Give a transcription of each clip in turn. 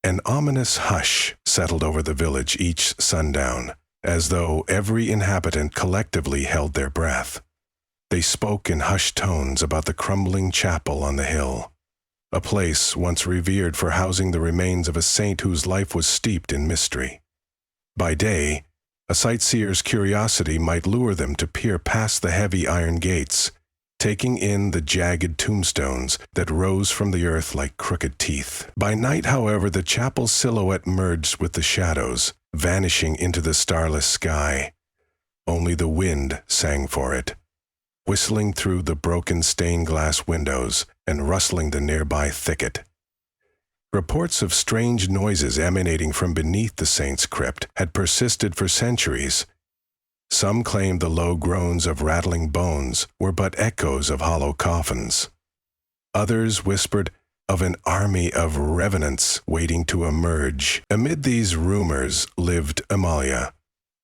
An ominous hush settled over the village each sundown, as though every inhabitant collectively held their breath. They spoke in hushed tones about the crumbling chapel on the hill, a place once revered for housing the remains of a saint whose life was steeped in mystery. By day, a sightseer's curiosity might lure them to peer past the heavy iron gates, taking in the jagged tombstones that rose from the earth like crooked teeth. By night, however, the chapel's silhouette merged with the shadows, vanishing into the starless sky. Only the wind sang for it, whistling through the broken stained glass windows and rustling the nearby thicket. Reports of strange noises emanating from beneath the saint's crypt had persisted for centuries. Some claimed the low groans of rattling bones were but echoes of hollow coffins. Others whispered of an army of revenants waiting to emerge. Amid these rumors lived Amalia,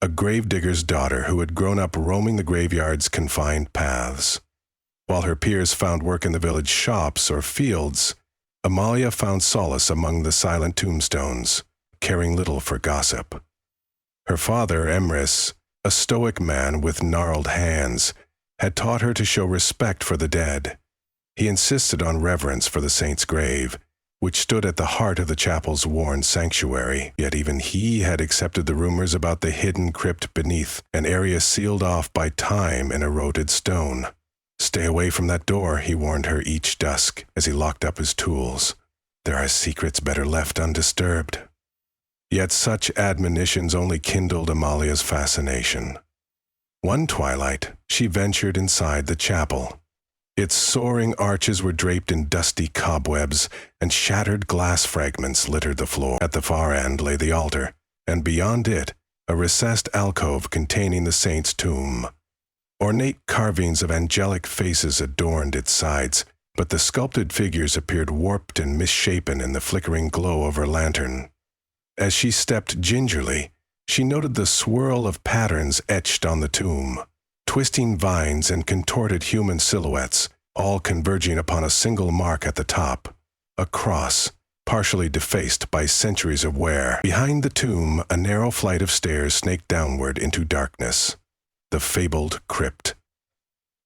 a gravedigger's daughter who had grown up roaming the graveyard's confined paths. While her peers found work in the village shops or fields, Amalia found solace among the silent tombstones, caring little for gossip. Her father, Emrys, a stoic man with gnarled hands, had taught her to show respect for the dead. He insisted on reverence for the saint's grave, which stood at the heart of the chapel's worn sanctuary. Yet even he had accepted the rumors about the hidden crypt beneath, an area sealed off by time and eroded stone. "Stay away from that door," he warned her each dusk as he locked up his tools. "There are secrets better left undisturbed." Yet such admonitions only kindled Amalia's fascination. One twilight, she ventured inside the chapel. Its soaring arches were draped in dusty cobwebs, and shattered glass fragments littered the floor. At the far end lay the altar, and beyond it, a recessed alcove containing the saint's tomb. Ornate carvings of angelic faces adorned its sides, but the sculpted figures appeared warped and misshapen in the flickering glow of her lantern. As she stepped gingerly, she noted the swirl of patterns etched on the tomb, twisting vines and contorted human silhouettes, all converging upon a single mark at the top, a cross, partially defaced by centuries of wear. Behind the tomb, a narrow flight of stairs snaked downward into darkness. The fabled crypt.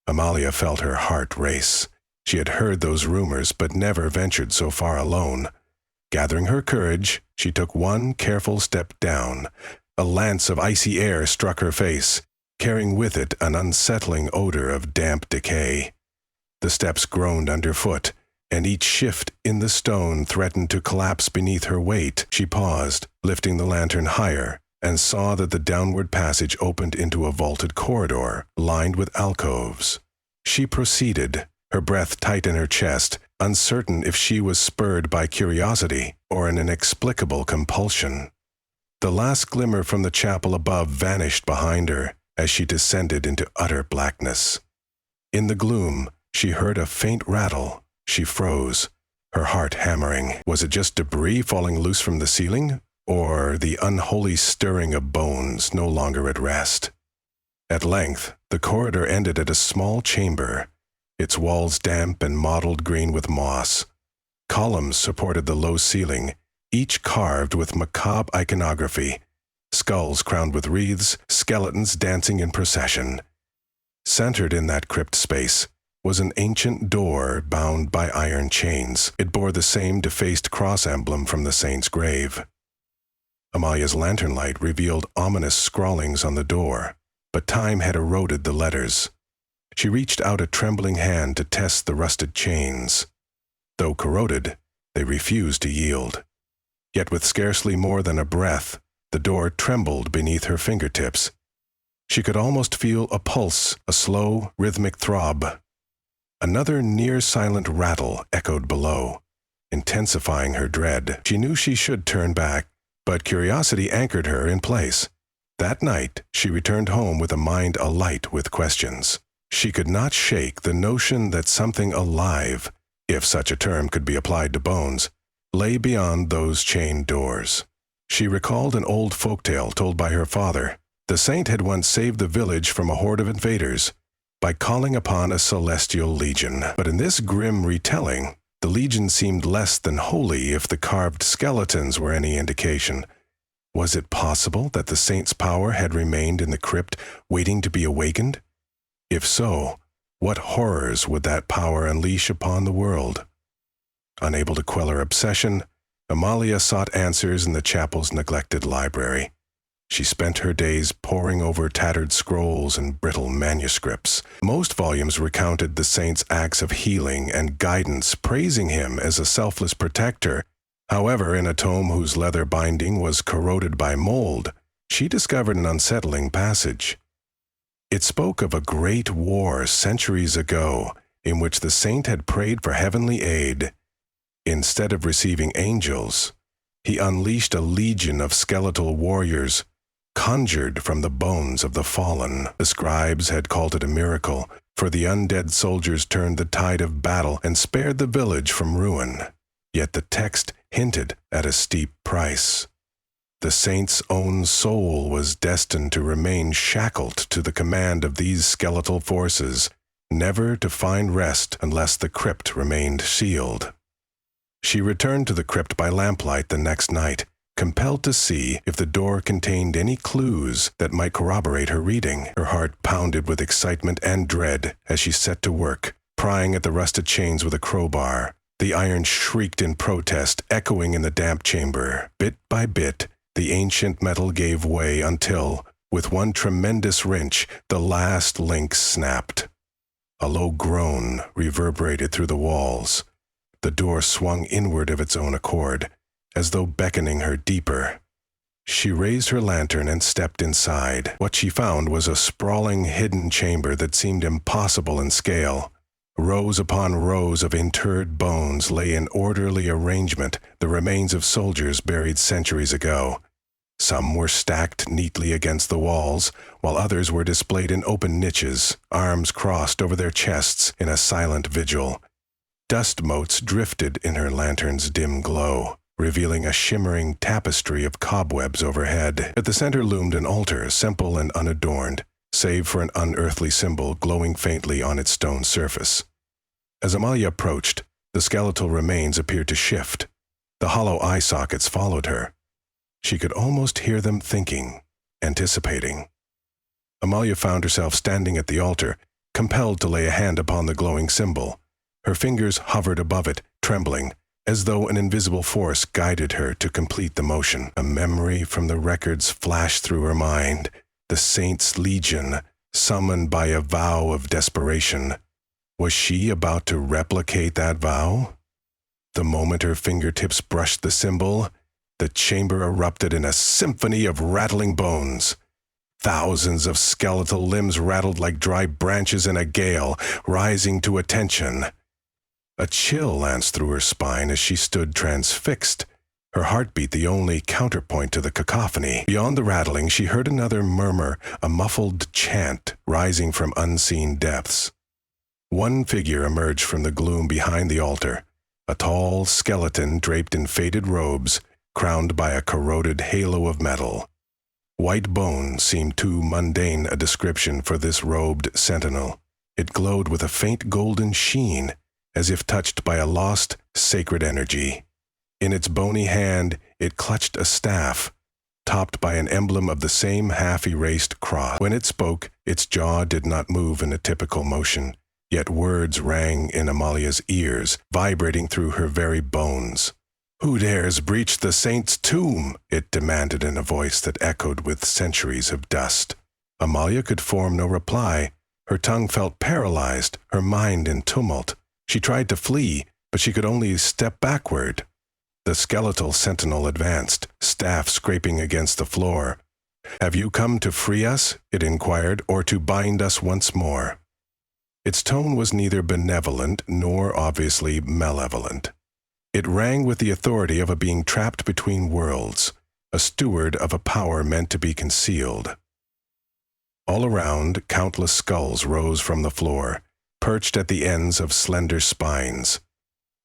Amalia felt her heart race. She had heard those rumors, but never ventured so far alone. Gathering her courage, she took one careful step down. A lance of icy air struck her face, carrying with it an unsettling odor of damp decay. The steps groaned underfoot, and each shift in the stone threatened to collapse beneath her weight. She paused, lifting the lantern higher, and saw that the downward passage opened into a vaulted corridor, lined with alcoves. She proceeded, her breath tight in her chest, uncertain if she was spurred by curiosity or an inexplicable compulsion. The last glimmer from the chapel above vanished behind her as she descended into utter blackness. In the gloom, she heard a faint rattle. She froze, her heart hammering. Was it just debris falling loose from the ceiling, or the unholy stirring of bones no longer at rest? At length, the corridor ended at a small chamber, its walls damp and mottled green with moss. Columns supported the low ceiling, each carved with macabre iconography, skulls crowned with wreaths, skeletons dancing in procession. Centered in that crypt space was an ancient door bound by iron chains. It bore the same defaced cross emblem from the saint's grave. Amalia's lantern light revealed ominous scrawlings on the door, but time had eroded the letters. She reached out a trembling hand to test the rusted chains. Though corroded, they refused to yield. Yet with scarcely more than a breath, the door trembled beneath her fingertips. She could almost feel a pulse, a slow, rhythmic throb. Another near-silent rattle echoed below, intensifying her dread. She knew she should turn back, but curiosity anchored her in place. That night, she returned home with a mind alight with questions. She could not shake the notion that something alive, if such a term could be applied to bones, lay beyond those chained doors. She recalled an old folktale told by her father. The saint had once saved the village from a horde of invaders by calling upon a celestial legion. But in this grim retelling, The legion seemed less than holy if the carved skeletons were any indication. Was it possible that the saint's power had remained in the crypt, waiting to be awakened? If so, what horrors would that power unleash upon the world? Unable to quell her obsession, Amalia sought answers in the chapel's neglected library. She spent her days poring over tattered scrolls and brittle manuscripts. Most volumes recounted the saint's acts of healing and guidance, praising him as a selfless protector. However, in a tome whose leather binding was corroded by mold, she discovered an unsettling passage. It spoke of a great war centuries ago, in which the saint had prayed for heavenly aid. Instead of receiving angels, he unleashed a legion of skeletal warriors, conjured from the bones of the fallen. The scribes had called it a miracle, for the undead soldiers turned the tide of battle and spared the village from ruin. Yet the text hinted at a steep price. The saint's own soul was destined to remain shackled to the command of these skeletal forces, never to find rest unless the crypt remained sealed. She returned to the crypt by lamplight the next night, compelled to see if the door contained any clues that might corroborate her reading. Her heart pounded with excitement and dread as she set to work, prying at the rusted chains with a crowbar. The iron shrieked in protest, echoing in the damp chamber. Bit by bit, the ancient metal gave way until, with one tremendous wrench, the last link snapped. A low groan reverberated through the walls. The door swung inward of its own accord, as though beckoning her deeper. She raised her lantern and stepped inside. What she found was a sprawling, hidden chamber that seemed impossible in scale. Rows upon rows of interred bones lay in orderly arrangement, the remains of soldiers buried centuries ago. Some were stacked neatly against the walls, while others were displayed in open niches, arms crossed over their chests in a silent vigil. Dust motes drifted in her lantern's dim glow, revealing a shimmering tapestry of cobwebs overhead. At the center loomed an altar, simple and unadorned, save for an unearthly symbol glowing faintly on its stone surface. As Amalia approached, the skeletal remains appeared to shift. The hollow eye sockets followed her. She could almost hear them thinking, anticipating. Amalia found herself standing at the altar, compelled to lay a hand upon the glowing symbol. Her fingers hovered above it, trembling, as though an invisible force guided her to complete the motion. A memory from the records flashed through her mind. The Saint's Legion, summoned by a vow of desperation. Was she about to replicate that vow? The moment her fingertips brushed the symbol, the chamber erupted in a symphony of rattling bones. Thousands of skeletal limbs rattled like dry branches in a gale, rising to attention. A chill lanced through her spine as she stood transfixed, her heartbeat the only counterpoint to the cacophony. Beyond the rattling, she heard another murmur, a muffled chant rising from unseen depths. One figure emerged from the gloom behind the altar, a tall skeleton draped in faded robes, crowned by a corroded halo of metal. White bone seemed too mundane a description for this robed sentinel. It glowed with a faint golden sheen, as if touched by a lost, sacred energy. In its bony hand, it clutched a staff, topped by an emblem of the same half-erased cross. When it spoke, its jaw did not move in a typical motion, yet words rang in Amalia's ears, vibrating through her very bones. "Who dares breach the saint's tomb?" it demanded in a voice that echoed with centuries of dust. Amalia could form no reply. Her tongue felt paralyzed, her mind in tumult. She tried to flee, but she could only step backward. The skeletal sentinel advanced, staff scraping against the floor. "Have you come to free us?" it inquired, "or to bind us once more?" Its tone was neither benevolent nor obviously malevolent. It rang with the authority of a being trapped between worlds, a steward of a power meant to be concealed. All around, countless skulls rose from the floor, perched at the ends of slender spines.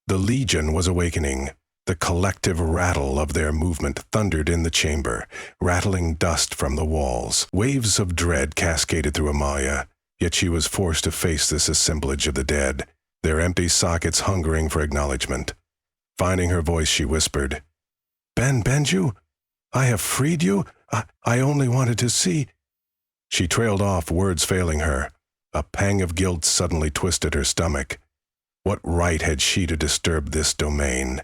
The Legion was awakening. The collective rattle of their movement thundered in the chamber, rattling dust from the walls. Waves of dread cascaded through Amalia, yet she was forced to face this assemblage of the dead, their empty sockets hungering for acknowledgement. Finding her voice, she whispered, Benju, I have freed you? I only wanted to see." She trailed off, words failing her. A pang of guilt suddenly twisted her stomach. What right had she to disturb this domain?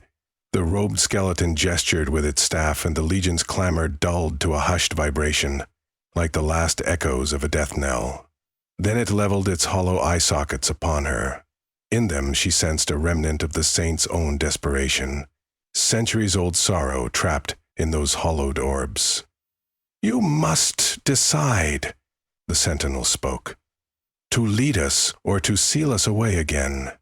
The robed skeleton gestured with its staff, and the Legion's clamor dulled to a hushed vibration, like the last echoes of a death knell. Then it leveled its hollow eye sockets upon her. In them she sensed a remnant of the saint's own desperation, centuries-old sorrow trapped in those hollowed orbs. "You must decide," the sentinel spoke, "to lead us or to seal us away again."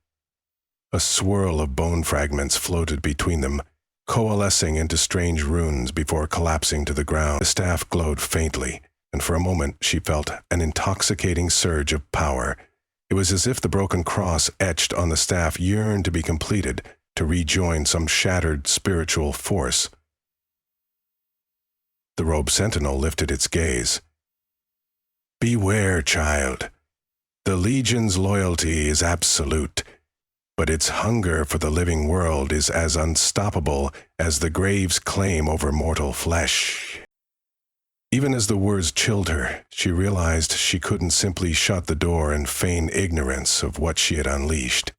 A swirl of bone fragments floated between them, coalescing into strange runes before collapsing to the ground. The staff glowed faintly, and for a moment she felt an intoxicating surge of power. It was as if the broken cross etched on the staff yearned to be completed, to rejoin some shattered spiritual force. The robed sentinel lifted its gaze. "Beware, child. The Legion's loyalty is absolute, but its hunger for the living world is as unstoppable as the grave's claim over mortal flesh." Even as the words chilled her, she realized she couldn't simply shut the door and feign ignorance of what she had unleashed.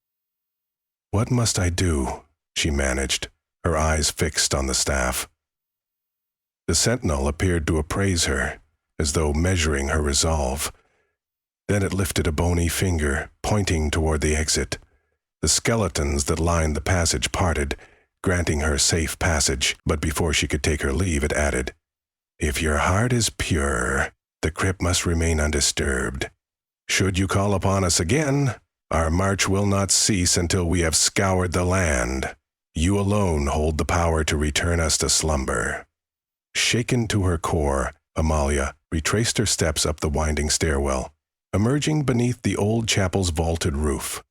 "What must I do?" she managed, her eyes fixed on the staff. The sentinel appeared to appraise her, as though measuring her resolve. Then it lifted a bony finger, pointing toward the exit. The skeletons that lined the passage parted, granting her safe passage, but before she could take her leave, it added, "If your heart is pure, the crypt must remain undisturbed. Should you call upon us again, our march will not cease until we have scoured the land. You alone hold the power to return us to slumber." Shaken to her core, Amalia retraced her steps up the winding stairwell, emerging beneath the old chapel's vaulted roof.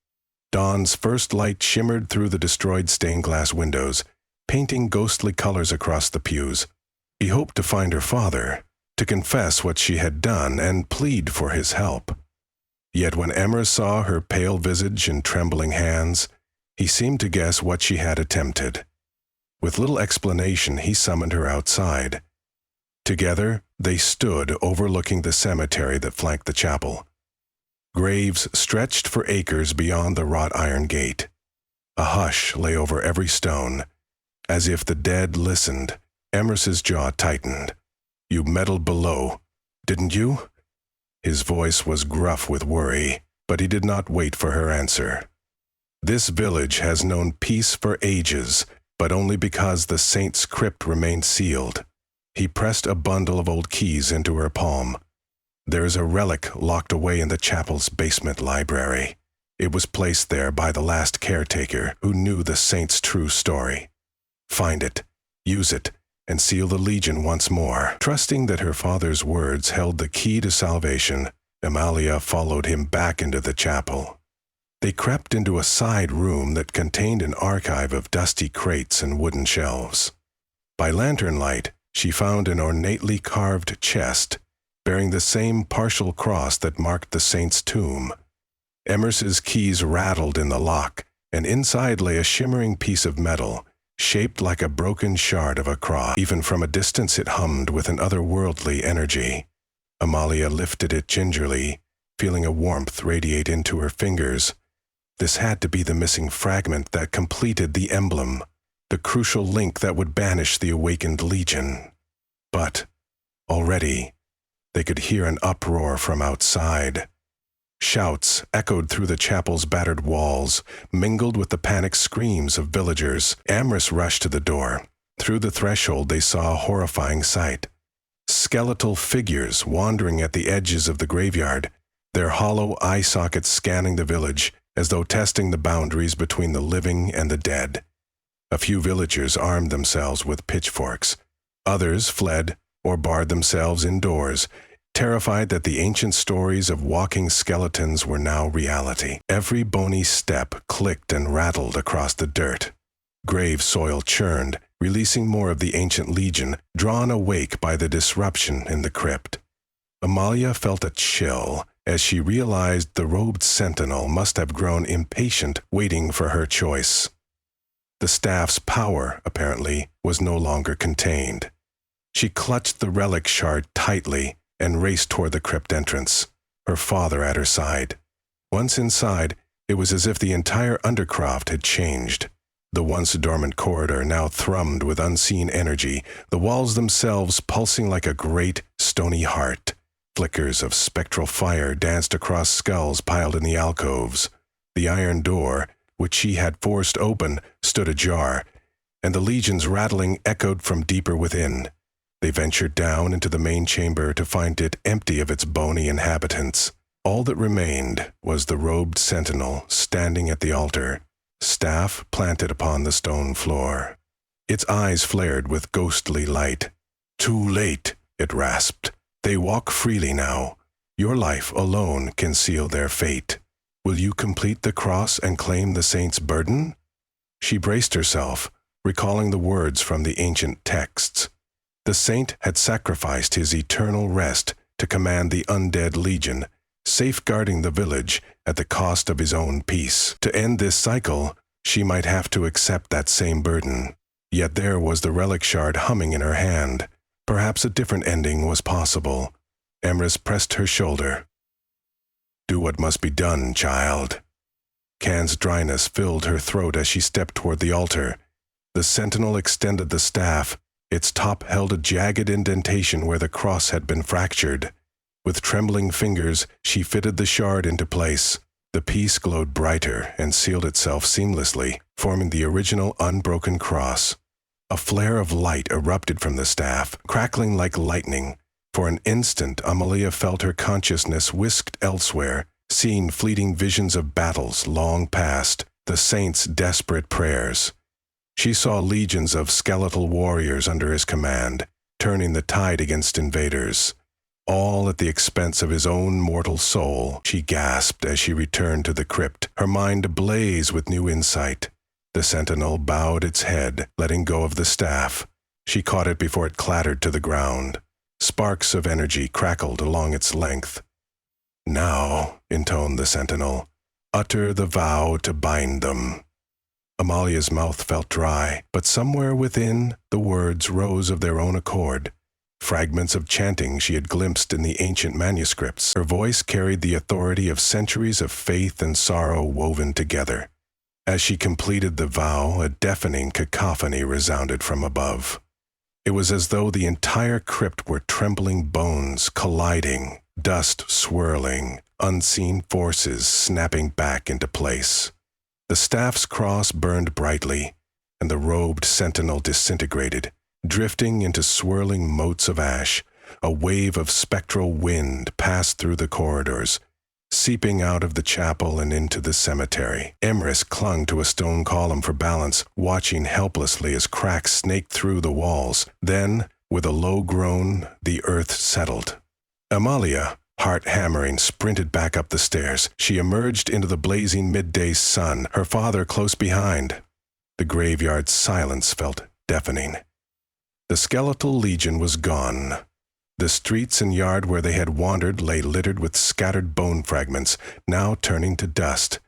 Dawn's first light shimmered through the destroyed stained-glass windows, painting ghostly colors across the pews. She hoped to find her father, to confess what she had done and plead for his help. Yet when Emrys saw her pale visage and trembling hands, he seemed to guess what she had attempted. With little explanation, he summoned her outside. Together, they stood overlooking the cemetery that flanked the chapel. Graves stretched for acres beyond the wrought iron gate. A hush lay over every stone. As if the dead listened, Emrys's jaw tightened. "You meddled below, didn't you?" His voice was gruff with worry, but he did not wait for her answer. "This village has known peace for ages, but only because the saint's crypt remained sealed." He pressed a bundle of old keys into her palm. "There is a relic locked away in the chapel's basement library. It was placed there by the last caretaker who knew the saint's true story. Find it, use it, and seal the Legion once more." Trusting that her father's words held the key to salvation, Amalia followed him back into the chapel. They crept into a side room that contained an archive of dusty crates and wooden shelves. By lantern light, she found an ornately carved chest, bearing the same partial cross that marked the saint's tomb. Emrys's keys rattled in the lock, and inside lay a shimmering piece of metal, shaped like a broken shard of a cross. Even from a distance it hummed with an otherworldly energy. Amalia lifted it gingerly, feeling a warmth radiate into her fingers. This had to be the missing fragment that completed the emblem, the crucial link that would banish the awakened Legion. But, already, they could hear an uproar from outside. Shouts echoed through the chapel's battered walls, mingled with the panicked screams of villagers. Emrys rushed to the door. Through the threshold they saw a horrifying sight. Skeletal figures wandering at the edges of the graveyard, their hollow eye sockets scanning the village, as though testing the boundaries between the living and the dead. A few villagers armed themselves with pitchforks. Others fled or barred themselves indoors, terrified that the ancient stories of walking skeletons were now reality. Every bony step clicked and rattled across the dirt. Grave soil churned, releasing more of the ancient Legion, drawn awake by the disruption in the crypt. Amalia felt a chill, as she realized the robed sentinel must have grown impatient, waiting for her choice. The staff's power, apparently, was no longer contained. She clutched the relic shard tightly and raced toward the crypt entrance, her father at her side. Once inside, it was as if the entire undercroft had changed. The once dormant corridor now thrummed with unseen energy, the walls themselves pulsing like a great, stony heart. Flickers of spectral fire danced across skulls piled in the alcoves. The iron door, which she had forced open, stood ajar, and the legion's rattling echoed from deeper within. They ventured down into the main chamber to find it empty of its bony inhabitants. All that remained was the robed sentinel standing at the altar, staff planted upon the stone floor. Its eyes flared with ghostly light. "Too late," it rasped. "They walk freely now. Your life alone can seal their fate. Will you complete the cross and claim the saint's burden?" She braced herself, recalling the words from the ancient texts. The saint had sacrificed his eternal rest to command the undead legion, safeguarding the village at the cost of his own peace. To end this cycle, she might have to accept that same burden. Yet there was the relic shard humming in her hand. Perhaps a different ending was possible. Emrys pressed her shoulder. "Do what must be done, child." Can's dryness filled her throat as she stepped toward the altar. The sentinel extended the staff. Its top held a jagged indentation where the cross had been fractured. With trembling fingers, she fitted the shard into place. The piece glowed brighter and sealed itself seamlessly, forming the original unbroken cross. A flare of light erupted from the staff, crackling like lightning. For an instant, Amalia felt her consciousness whisked elsewhere, seeing fleeting visions of battles long past, the saint's desperate prayers. She saw legions of skeletal warriors under his command, turning the tide against invaders. All at the expense of his own mortal soul, she gasped as she returned to the crypt, her mind ablaze with new insight. The sentinel bowed its head, letting go of the staff. She caught it before it clattered to the ground. Sparks of energy crackled along its length. "Now," intoned the sentinel, "utter the vow to bind them." Amalia's mouth felt dry, but somewhere within, the words rose of their own accord. Fragments of chanting she had glimpsed in the ancient manuscripts. Her voice carried the authority of centuries of faith and sorrow woven together. As she completed the vow, a deafening cacophony resounded from above. It was as though the entire crypt were trembling bones colliding, dust swirling, unseen forces snapping back into place. The staff's cross burned brightly, and the robed sentinel disintegrated, drifting into swirling motes of ash. A wave of spectral wind passed through the corridors, seeping out of the chapel and into the cemetery. Emrys clung to a stone column for balance, watching helplessly as cracks snaked through the walls. Then, with a low groan, the earth settled. Amalia, heart hammering, sprinted back up the stairs. She emerged into the blazing midday sun, her father close behind. The graveyard's silence felt deafening. The skeletal legion was gone. The streets and yard where they had wandered lay littered with scattered bone fragments, now turning to dust,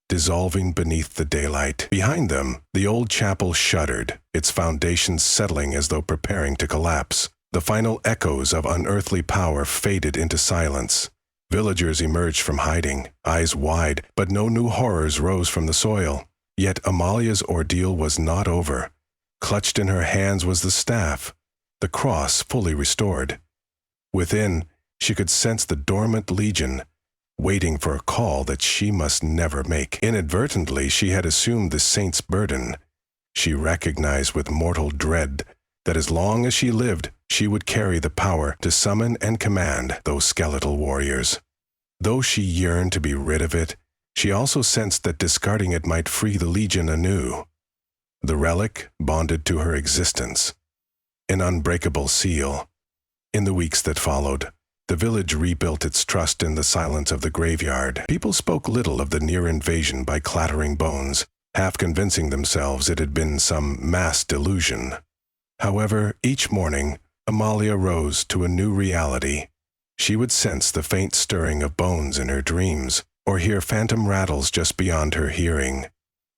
dissolving beneath the daylight. Behind them, the old chapel shuddered, its foundations settling as though preparing to collapse. The final echoes of unearthly power faded into silence. Villagers emerged from hiding, eyes wide, but no new horrors rose from the soil. Yet Amalia's ordeal was not over. Clutched in her hands was the staff, the cross fully restored. Within, she could sense the dormant legion, waiting for a call that she must never make. Inadvertently, she had assumed the saint's burden. She recognized with mortal dread that as long as she lived, she would carry the power to summon and command those skeletal warriors. Though she yearned to be rid of it, she also sensed that discarding it might free the legion anew. The relic bonded to her existence, an unbreakable seal. In the weeks that followed, the village rebuilt its trust in the silence of the graveyard. People spoke little of the near invasion by clattering bones, half convincing themselves it had been some mass delusion. However, each morning, Amalia rose to a new reality. She would sense the faint stirring of bones in her dreams, or hear phantom rattles just beyond her hearing.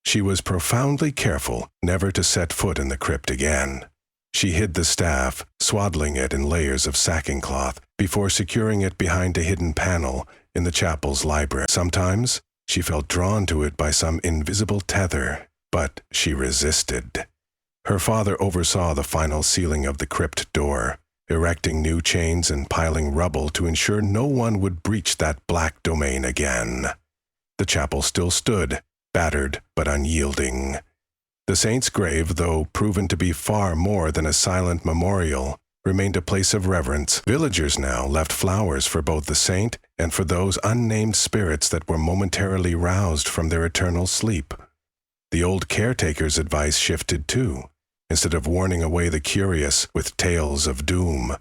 She was profoundly careful never to set foot in the crypt again. She hid the staff, swaddling it in layers of sacking cloth, before securing it behind a hidden panel in the chapel's library. Sometimes she felt drawn to it by some invisible tether, but she resisted. Her father oversaw the final sealing of the crypt door, erecting new chains and piling rubble to ensure no one would breach that black domain again. The chapel still stood, battered but unyielding. The saint's grave, though proven to be far more than a silent memorial, remained a place of reverence. Villagers now left flowers for both the saint and for those unnamed spirits that were momentarily roused from their eternal sleep. The old caretaker's advice shifted too. Instead of warning away the curious with tales of doom,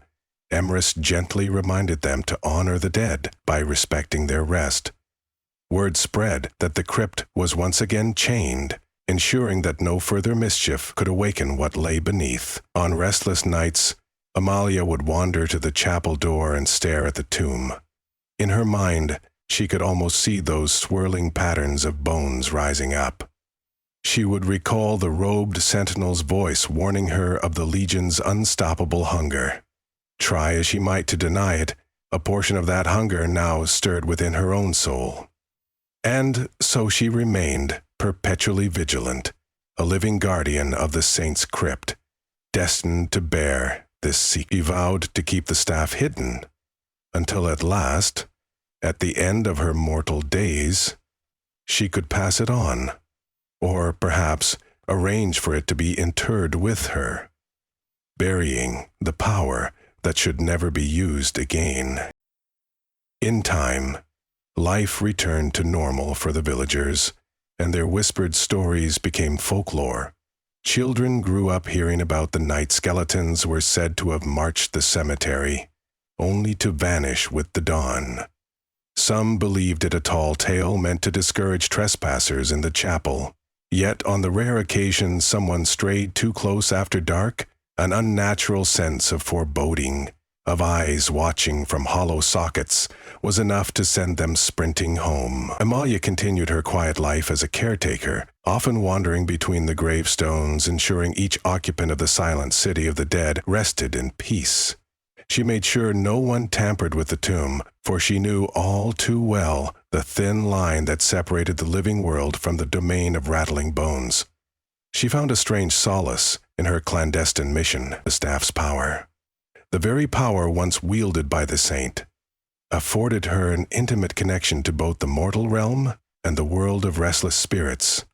Emrys gently reminded them to honor the dead by respecting their rest. Word spread that the crypt was once again chained, ensuring that no further mischief could awaken what lay beneath. On restless nights, Amalia would wander to the chapel door and stare at the tomb. In her mind, she could almost see those swirling patterns of bones rising up. She would recall the robed sentinel's voice warning her of the Legion's unstoppable hunger. Try as she might to deny it, a portion of that hunger now stirred within her own soul. And so she remained, perpetually vigilant, a living guardian of the saint's crypt, destined to bear this secret. She vowed to keep the staff hidden, until at last, at the end of her mortal days, she could pass it on, or perhaps arrange for it to be interred with her, burying the power that should never be used again. In time, life returned to normal for the villagers, and their whispered stories became folklore. Children grew up hearing about the night skeletons were said to have marched the cemetery, only to vanish with the dawn. Some believed it a tall tale meant to discourage trespassers in the chapel. Yet on the rare occasion someone strayed too close after dark, an unnatural sense of foreboding, of eyes watching from hollow sockets, was enough to send them sprinting home. Amalia continued her quiet life as a caretaker, often wandering between the gravestones, ensuring each occupant of the silent city of the dead rested in peace. She made sure no one tampered with the tomb, for she knew all too well the thin line that separated the living world from the domain of rattling bones. She found a strange solace in her clandestine mission, the staff's power. The very power once wielded by the saint afforded her an intimate connection to both the mortal realm and the world of restless spirits.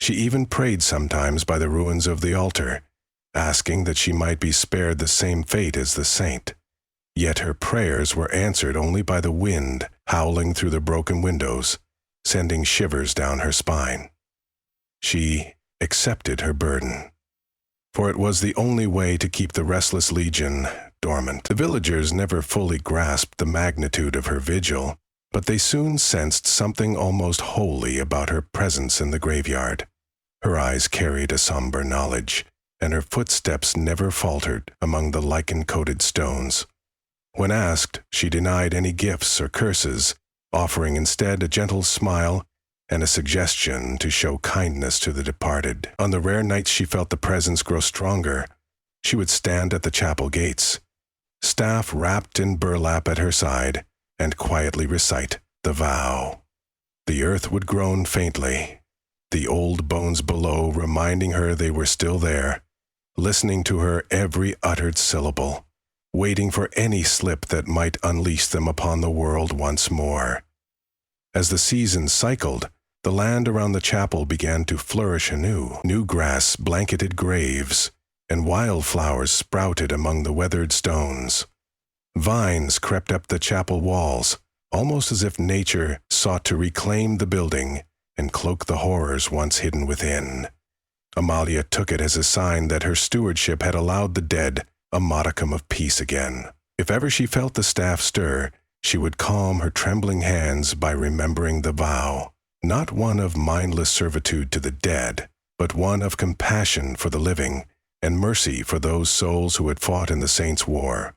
She even prayed sometimes by the ruins of the altar, asking that she might be spared the same fate as the saint. Yet her prayers were answered only by the wind howling through the broken windows, sending shivers down her spine. She accepted her burden, for it was the only way to keep the restless legion dormant. The villagers never fully grasped the magnitude of her vigil, but they soon sensed something almost holy about her presence in the graveyard. Her eyes carried a somber knowledge, and her footsteps never faltered among the lichen-coated stones. When asked, she denied any gifts or curses, offering instead a gentle smile and a suggestion to show kindness to the departed. On the rare nights she felt the presence grow stronger, she would stand at the chapel gates, staff wrapped in burlap at her side, and quietly recite the vow. The earth would groan faintly, the old bones below reminding her they were still there, listening to her every uttered syllable, waiting for any slip that might unleash them upon the world once more. As the seasons cycled, the land around the chapel began to flourish anew. New grass blanketed graves, and wildflowers sprouted among the weathered stones. Vines crept up the chapel walls, almost as if nature sought to reclaim the building and cloak the horrors once hidden within. Amalia took it as a sign that her stewardship had allowed the dead a modicum of peace again. If ever she felt the staff stir, she would calm her trembling hands by remembering the vow, not one of mindless servitude to the dead, but one of compassion for the living and mercy for those souls who had fought in the saints' war.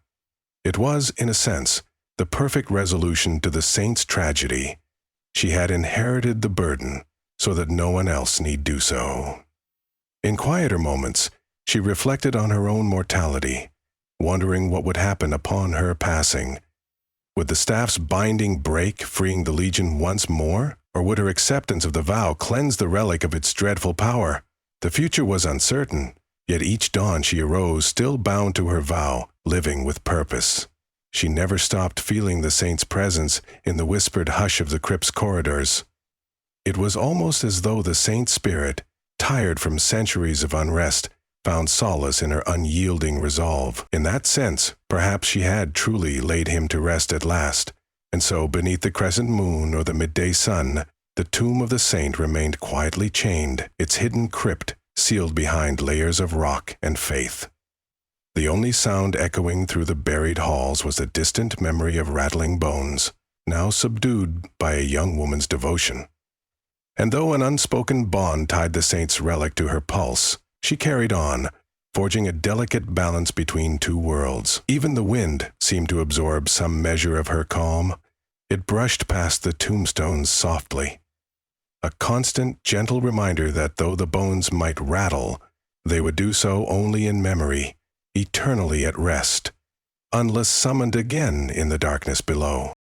It was, in a sense, the perfect resolution to the saint's tragedy. She had inherited the burden so that no one else need do so. In quieter moments, she reflected on her own mortality, wondering what would happen upon her passing. Would the staff's binding break, freeing the Legion once more? Or would her acceptance of the vow cleanse the relic of its dreadful power? The future was uncertain, yet each dawn she arose still bound to her vow, living with purpose. She never stopped feeling the saint's presence in the whispered hush of the crypt's corridors. It was almost as though the saint's spirit, tired from centuries of unrest, found solace in her unyielding resolve. In that sense, perhaps she had truly laid him to rest at last, and so beneath the crescent moon or the midday sun, the tomb of the saint remained quietly chained, its hidden crypt sealed behind layers of rock and faith. The only sound echoing through the buried halls was the distant memory of rattling bones, now subdued by a young woman's devotion. And though an unspoken bond tied the saint's relic to her pulse, she carried on, forging a delicate balance between two worlds. Even the wind seemed to absorb some measure of her calm. It brushed past the tombstones softly, a constant, gentle reminder that though the bones might rattle, they would do so only in memory, eternally at rest, unless summoned again in the darkness below.